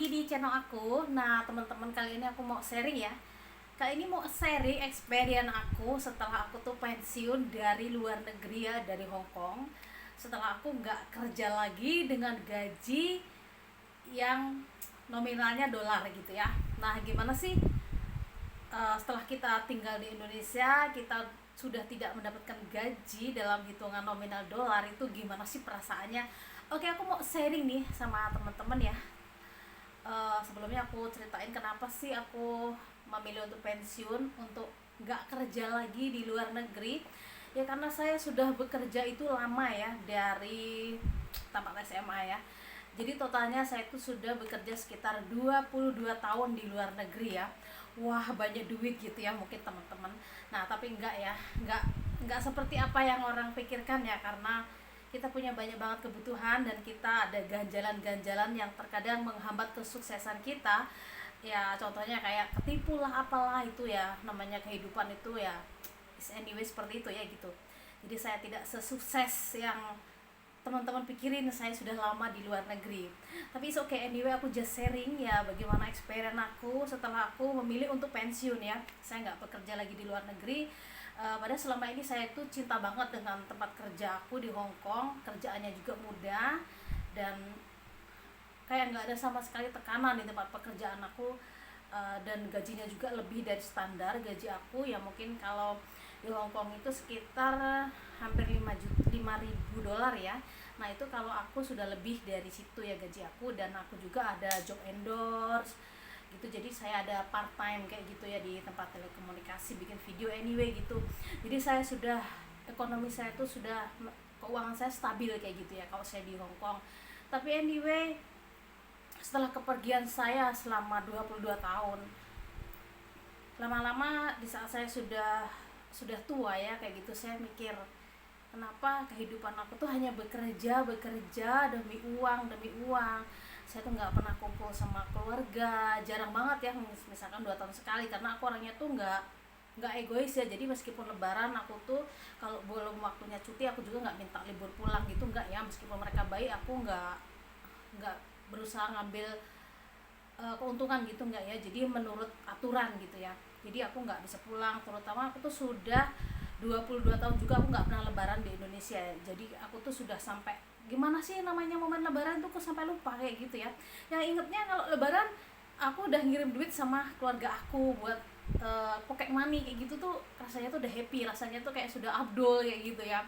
lagi di channel aku. Nah, teman-teman, kali ini aku mau sharing ya. Kali ini mau sharing experience aku setelah aku tuh pensiun dari luar negeri ya, dari Hong Kong. Setelah aku nggak kerja lagi dengan gaji yang nominalnya dolar gitu ya. Nah, gimana sih setelah kita tinggal di Indonesia, kita sudah tidak mendapatkan gaji dalam hitungan nominal dolar, itu gimana sih perasaannya? Oke, aku mau sharing nih sama teman-teman ya. Sebelumnya aku ceritain kenapa sih aku memilih untuk pensiun, untuk nggak kerja lagi di luar negeri. Ya karena saya sudah bekerja itu lama ya, dari tamat SMA ya. Jadi totalnya saya itu sudah bekerja sekitar 22 tahun di luar negeri ya. Wah, banyak duit gitu ya mungkin teman-teman. Nah, tapi enggak ya, enggak seperti apa yang orang pikirkan ya, karena kita punya banyak banget kebutuhan dan kita ada ganjalan-ganjalan yang terkadang menghambat kesuksesan kita. Ya contohnya kayak ketipu lah apalah itu ya, namanya kehidupan itu ya, is anyway seperti itu ya gitu. Jadi saya tidak sesukses yang teman-teman pikirin saya sudah lama di luar negeri. Tapi it's okay anyway, aku just sharing ya bagaimana experience aku setelah aku memilih untuk pensiun ya. Saya nggak bekerja lagi di luar negeri. Padahal selama ini saya tuh cinta banget dengan tempat kerja aku di Hong Kong. Kerjaannya juga mudah dan kayak nggak ada sama sekali tekanan di tempat pekerjaan aku. Dan gajinya juga lebih dari standar gaji aku ya, mungkin kalau di Hong Kong itu sekitar hampir 5.000 dolar ya. Nah itu kalau aku sudah lebih dari situ ya gaji aku, dan aku juga ada job endorse gitu. Jadi saya ada part time kayak gitu ya di tempat telekomunikasi, bikin video anyway gitu. Jadi saya sudah, ekonomi saya tuh sudah, keuangan saya stabil kayak gitu ya kalau saya di Hong Kong. Tapi anyway, setelah kepergian saya selama 22 tahun, lama-lama di saat saya sudah tua ya kayak gitu, saya mikir kenapa kehidupan aku tuh hanya bekerja bekerja demi uang demi uang. Saya tuh nggak pernah kumpul sama keluarga, jarang banget ya, misalkan 2 tahun sekali, karena aku orangnya tuh nggak egois ya. Jadi meskipun lebaran aku tuh kalau belum waktunya cuti, aku juga nggak minta libur pulang gitu, nggak ya. Meskipun mereka baik, aku nggak berusaha ngambil keuntungan gitu, nggak ya. Jadi menurut aturan gitu ya. Jadi aku nggak bisa pulang, terutama aku tuh sudah 22 tahun juga aku nggak pernah lebaran di Indonesia ya. Jadi aku tuh sudah sampai, gimana sih namanya momen lebaran tuh, aku sampai lupa kayak gitu ya. Yang ingetnya kalau lebaran aku udah ngirim duit sama keluarga aku buat pocket money kayak gitu, tuh rasanya tuh udah happy, rasanya tuh kayak sudah abdul kayak gitu ya,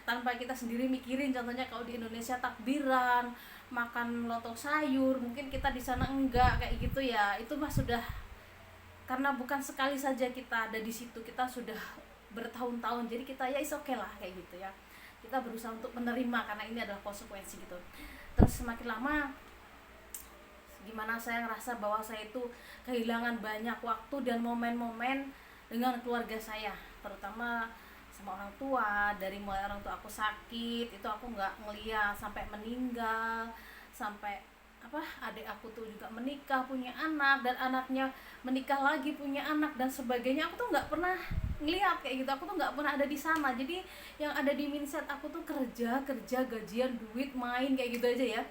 tanpa kita sendiri mikirin. Contohnya kalau di Indonesia takbiran, makan lontong sayur, mungkin kita di sana enggak kayak gitu ya. Itu mah sudah, karena bukan sekali saja kita ada di situ, kita sudah bertahun-tahun, jadi kita ya is okay lah kayak gitu ya. Kita berusaha untuk menerima karena ini adalah konsekuensi gitu. Terus semakin lama, gimana saya ngerasa bahwa saya itu kehilangan banyak waktu dan momen-momen dengan keluarga saya, terutama sama orang tua. Dari mulai orang tua aku sakit itu aku nggak ngeliat sampai meninggal, sampai apa, adik aku tuh juga menikah punya anak, dan anaknya menikah lagi punya anak dan sebagainya, aku tuh nggak pernah ngeliat kayak gitu. Aku tuh nggak pernah ada di sana. Jadi yang ada di mindset aku tuh kerja kerja, gajian, duit, main kayak gitu aja ya.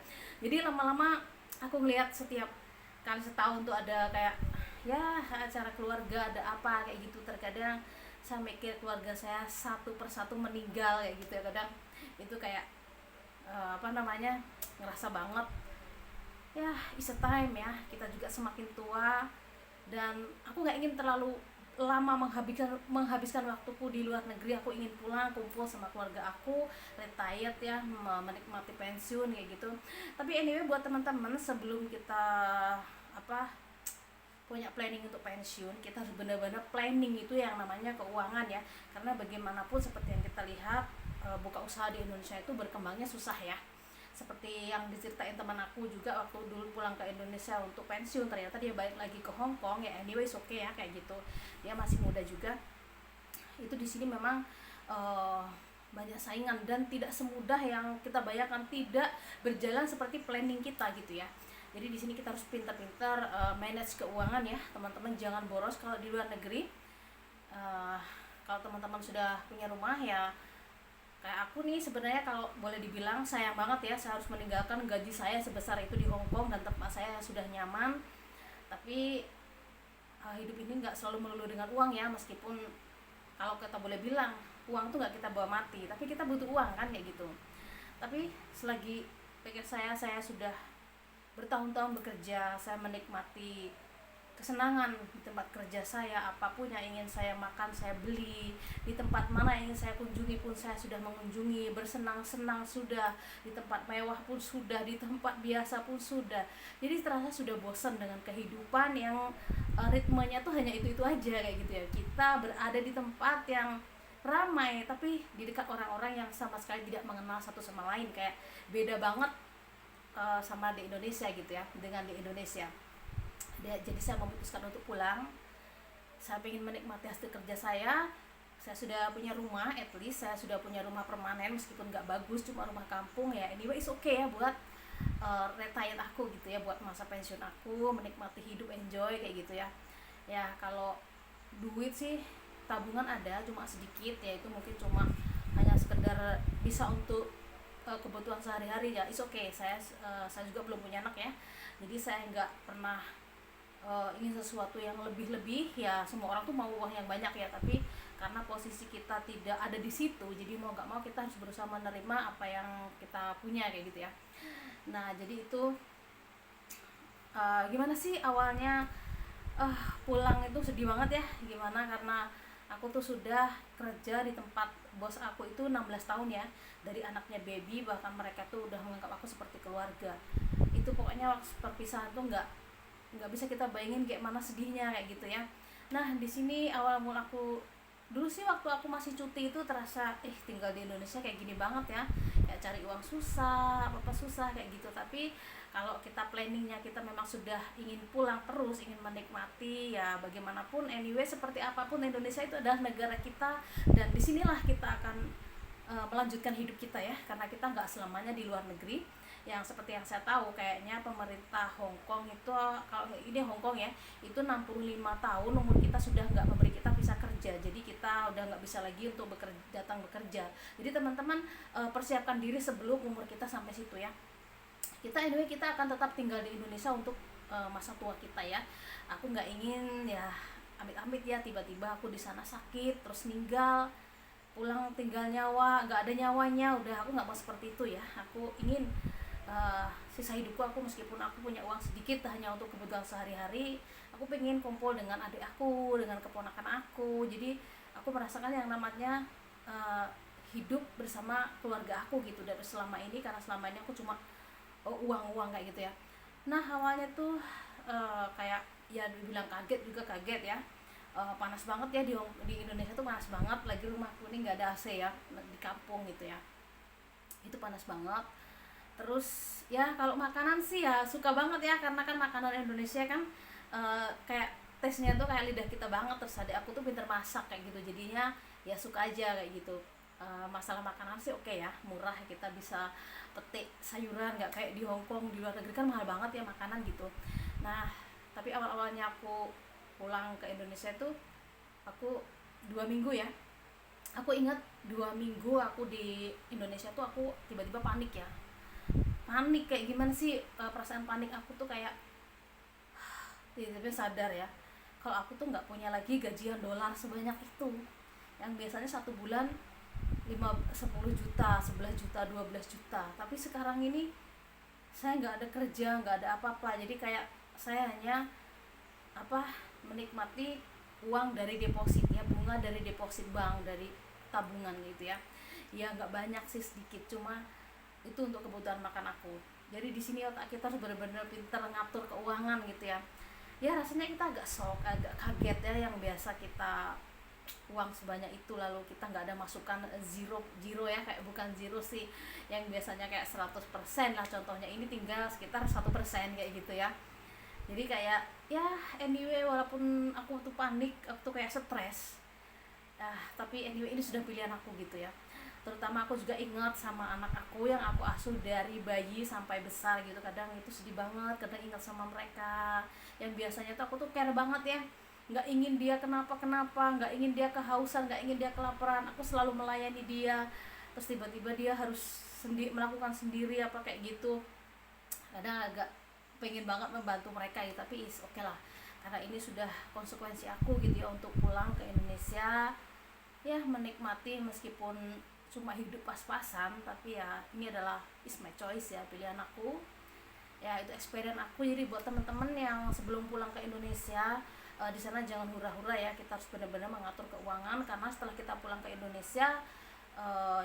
Jadi lama-lama aku ngeliat setiap kali setahun tuh ada kayak ya acara keluarga, ada apa kayak gitu. Terkadang saya mikir keluarga saya satu persatu meninggal kayak gitu ya. Kadang itu kayak apa namanya, ngerasa banget ya, it's a time ya, kita juga semakin tua. Dan aku nggak ingin terlalu lama menghabiskan waktuku di luar negeri. Aku ingin pulang kumpul sama keluarga aku, retired ya, menikmati pensiun kayak gitu. Tapi anyway, buat teman-teman, sebelum kita apa punya planning untuk pensiun, kita harus benar-benar planning itu yang namanya keuangan ya. Karena bagaimanapun seperti yang kita lihat, buka usaha di Indonesia itu berkembangnya susah ya. Seperti yang diceritain teman aku juga waktu dulu pulang ke Indonesia untuk pensiun, ternyata dia balik lagi ke Hong Kong ya. Anyways oke ya kayak gitu, dia masih muda juga. Itu di sini memang banyak saingan dan tidak semudah yang kita bayangkan, tidak berjalan seperti planning kita gitu ya. Jadi di sini kita harus pintar-pintar manage keuangan ya teman-teman, jangan boros kalau di luar negeri. Kalau teman-teman sudah punya rumah ya, Kayak aku nih sebenarnya kalau boleh dibilang sayang banget ya, saya harus meninggalkan gaji saya sebesar itu di Hong Kong dan tempat saya sudah nyaman. Tapi hidup ini nggak selalu melulu dengan uang ya, meskipun kalau kita boleh bilang uang tuh nggak kita bawa mati, tapi kita butuh uang kan kayak gitu. Tapi selagi pikir saya sudah bertahun-tahun bekerja, saya menikmati kesenangan di tempat kerja saya, apapun yang ingin saya makan saya beli, di tempat mana yang ingin saya kunjungi pun saya sudah mengunjungi, bersenang-senang sudah, di tempat mewah pun sudah, di tempat biasa pun sudah. Jadi terasa sudah bosan dengan kehidupan yang ritmenya tuh hanya itu aja kayak gitu ya. Kita berada di tempat yang ramai tapi di dekat orang-orang yang sama sekali tidak mengenal satu sama lain, kayak beda banget sama di Indonesia gitu ya, dengan di Indonesia. Jadi saya memutuskan untuk pulang. Saya ingin menikmati hasil kerja saya. Saya sudah punya rumah, at least saya sudah punya rumah permanen meskipun nggak bagus, cuma rumah kampung ya. Anyway, it's okay ya buat retire aku gitu ya, buat masa pensiun aku, menikmati hidup, enjoy kayak gitu ya. Ya kalau duit sih tabungan ada, cuma sedikit ya, itu mungkin cuma hanya sekedar bisa untuk kebutuhan sehari-hari ya. It's okay. Saya juga belum punya anak ya, jadi saya nggak pernah ingin sesuatu yang lebih-lebih ya. Semua orang tuh mau uang yang banyak ya, tapi karena posisi kita tidak ada di situ, jadi mau nggak mau kita harus berusaha menerima apa yang kita punya kayak gitu ya. Nah jadi itu gimana sih awalnya pulang itu sedih banget ya. Gimana, karena aku tuh sudah kerja di tempat bos aku itu 16 tahun ya, dari anaknya baby, bahkan mereka tuh udah menganggap aku seperti keluarga. Itu pokoknya waktu perpisahan tuh nggak bisa kita bayangin kayak mana sedihnya kayak gitu ya. Nah di sini awal mula aku dulu sih waktu aku masih cuti itu terasa tinggal di Indonesia kayak gini banget ya, kayak cari uang susah, apa susah kayak gitu. Tapi kalau kita planningnya kita memang sudah ingin pulang terus, ingin menikmati ya bagaimanapun, anyway seperti apapun Indonesia itu adalah negara kita, dan disinilah kita akan melanjutkan hidup kita ya, karena kita nggak selamanya di luar negeri. Yang seperti yang saya tahu kayaknya pemerintah Hong Kong itu, kalau ini Hong Kong ya, itu 65 tahun umur kita sudah nggak memberi kita visa kerja, jadi kita udah nggak bisa lagi untuk datang bekerja. Jadi teman-teman persiapkan diri sebelum umur kita sampai situ ya. Anyway kita akan tetap tinggal di Indonesia untuk masa tua kita ya. Aku nggak ingin ya amit-amit ya tiba-tiba aku di sana sakit terus meninggal, pulang tinggal nyawa, nggak ada nyawanya, udah aku nggak mau seperti itu ya. Aku ingin sisa hidupku aku, meskipun aku punya uang sedikit hanya untuk kebutuhan sehari-hari, aku pengen kumpul dengan adik aku, dengan keponakan aku. Jadi aku merasakan yang namanya hidup bersama keluarga aku gitu dari selama ini, karena selama ini aku cuma uang kayak gitu ya. Nah awalnya tuh kayak ya dibilang kaget juga kaget ya. Panas banget ya di Indonesia tuh panas banget, lagi rumahku ini nggak ada AC ya, di kampung gitu ya, itu panas banget. Terus ya kalau makanan sih ya suka banget ya, karena kan makanan Indonesia kan kayak tesnya tuh kayak lidah kita banget. Terus adik aku tuh pinter masak kayak gitu, jadinya ya suka aja kayak gitu. Masalah makanan sih oke ya, murah, kita bisa petik sayuran, nggak kayak di Hong Kong, di luar negeri kan mahal banget ya makanan gitu. Nah tapi awal-awalnya aku pulang ke Indonesia tuh aku 2 minggu ya. Aku ingat 2 minggu aku di Indonesia tuh aku tiba-tiba panik ya. Panik kayak gimana sih, perasaan panik aku tuh kayak tiba-tiba sadar ya kalau aku tuh nggak punya lagi gajian dolar sebanyak itu, yang biasanya satu bulan 10 juta, 11 juta, 12 juta. Tapi sekarang ini saya nggak ada kerja, nggak ada apa-apa, jadi kayak saya hanya menikmati uang dari deposit ya, bunga dari deposit bank, dari tabungan gitu ya. Ya nggak banyak sih, sedikit, cuma itu untuk kebutuhan makan aku. Jadi di sini otak kita harus benar-benar pintar ngatur keuangan gitu ya. Ya rasanya kita agak shock, agak kaget ya, yang biasa kita uang sebanyak itu lalu kita nggak ada masukan, zero ya, kayak bukan zero sih, yang biasanya kayak 100% lah contohnya, ini tinggal sekitar 1% kayak gitu ya. Jadi kayak ya anyway, walaupun aku tuh panik, aku tuh kayak stres, tapi anyway ini sudah pilihan aku gitu ya. Terutama aku juga ingat sama anak aku yang aku asuh dari bayi sampai besar gitu. Kadang itu sedih banget, kadang ingat sama mereka yang biasanya tuh aku tuh care banget ya, nggak ingin dia kenapa-kenapa, nggak ingin dia kehausan, nggak ingin dia kelaparan, aku selalu melayani dia. terus tiba-tiba dia harus melakukan sendiri apa kayak gitu. Kadang agak pengen banget membantu mereka ya, tapi is oke lah, karena ini sudah konsekuensi aku gitu ya untuk pulang ke Indonesia ya, menikmati meskipun cuma hidup pas-pasan, tapi ya ini adalah is my choice ya, pilihan aku ya, itu experience aku. Jadi buat teman-teman yang sebelum pulang ke Indonesia, di sana jangan hura-hura ya, kita harus benar-benar mengatur keuangan, karena setelah kita pulang ke Indonesia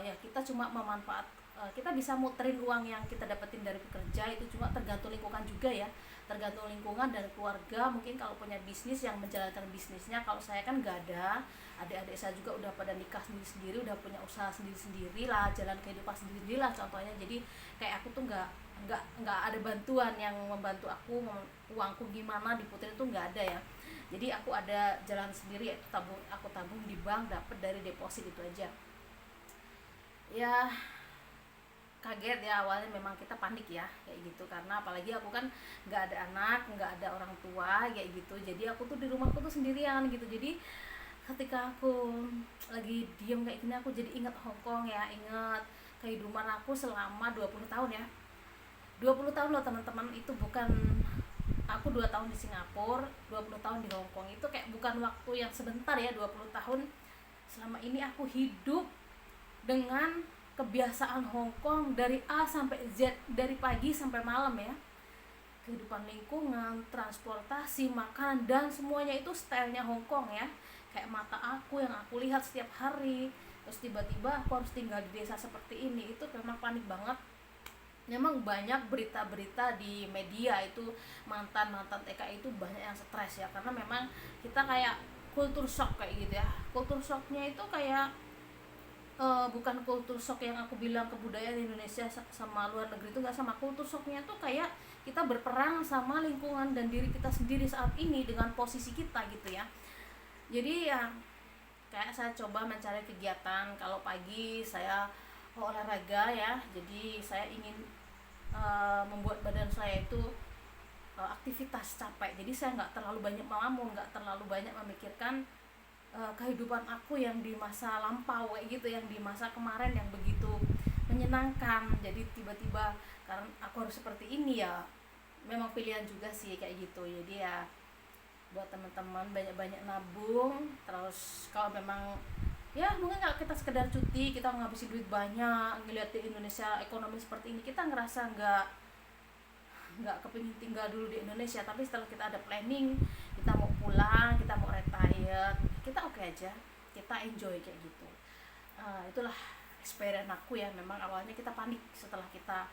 ya kita cuma kita bisa muterin uang yang kita dapetin dari pekerja, itu cuma tergantung lingkungan juga ya, tergantung lingkungan dan keluarga. Mungkin kalau punya bisnis yang menjalankan bisnisnya, kalau saya kan nggak ada, adik-adik saya juga udah pada nikah sendiri-sendiri, udah punya usaha sendiri-sendiri lah, jalan kehidupan sendiri lah contohnya. Jadi kayak aku tuh nggak ada bantuan yang membantu aku, uangku gimana diputerin tuh nggak ada ya. Jadi aku ada jalan sendiri, yaitu aku tabung di bank, dapet dari deposit, itu aja ya. Kaget ya awalnya, memang kita panik ya kayak gitu, karena apalagi aku kan nggak ada anak, nggak ada orang tua kayak gitu, jadi aku tuh di rumahku tuh sendirian gitu. Jadi ketika aku lagi diem kayak gini, aku jadi ingat Hong Kong ya, ingat kehidupan aku selama 20 tahun ya, 20 tahun loh teman-teman. Itu bukan, aku 2 tahun di Singapura, 20 tahun di Hong Kong, itu kayak bukan waktu yang sebentar ya. 20 tahun selama ini aku hidup dengan kebiasaan Hong Kong dari A sampai Z, dari pagi sampai malam ya. Kehidupan lingkungan, transportasi, makanan, dan semuanya itu stylenya Hong Kong ya. Kayak mata aku yang aku lihat setiap hari. Terus tiba-tiba aku harus tinggal di desa seperti ini, itu memang panik banget. Memang banyak berita-berita di media itu, mantan-mantan TKI itu banyak yang stres ya, karena memang kita kayak kultur shock kayak gitu ya. Kultur shocknya itu kayak bukan kultur shock yang aku bilang kebudayaan Indonesia sama luar negeri itu nggak sama. Kultur shocknya tuh kayak kita berperang sama lingkungan dan diri kita sendiri saat ini dengan posisi kita gitu ya. Jadi ya kayak saya coba mencari kegiatan. Kalau pagi saya olahraga ya, jadi saya ingin membuat badan saya itu aktivitas capek, jadi saya nggak terlalu banyak melamun, nggak terlalu banyak memikirkan kehidupan aku yang di masa lampau kayak gitu, yang di masa kemarin yang begitu menyenangkan. Jadi tiba-tiba karena aku harus seperti ini ya, memang pilihan juga sih kayak gitu. Jadi ya buat teman-teman banyak-banyak nabung. Terus kalau memang ya mungkin kalau kita sekedar cuti, kita ngabisin duit banyak, ngeliat di Indonesia ekonomi seperti ini, kita ngerasa nggak kepingin tinggal dulu di Indonesia. Tapi setelah kita ada planning, kita mau pulang, kita mau retire, kita oke aja, kita enjoy kayak gitu. Itulah experience aku ya. Memang awalnya kita panik setelah kita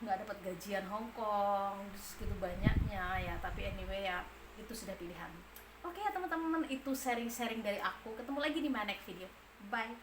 nggak dapat gajian Hong Kong segitu banyaknya ya, tapi anyway ya itu sudah pilihan. Oke ya teman-teman, itu sharing-sharing dari aku. Ketemu lagi di my next video. Bye.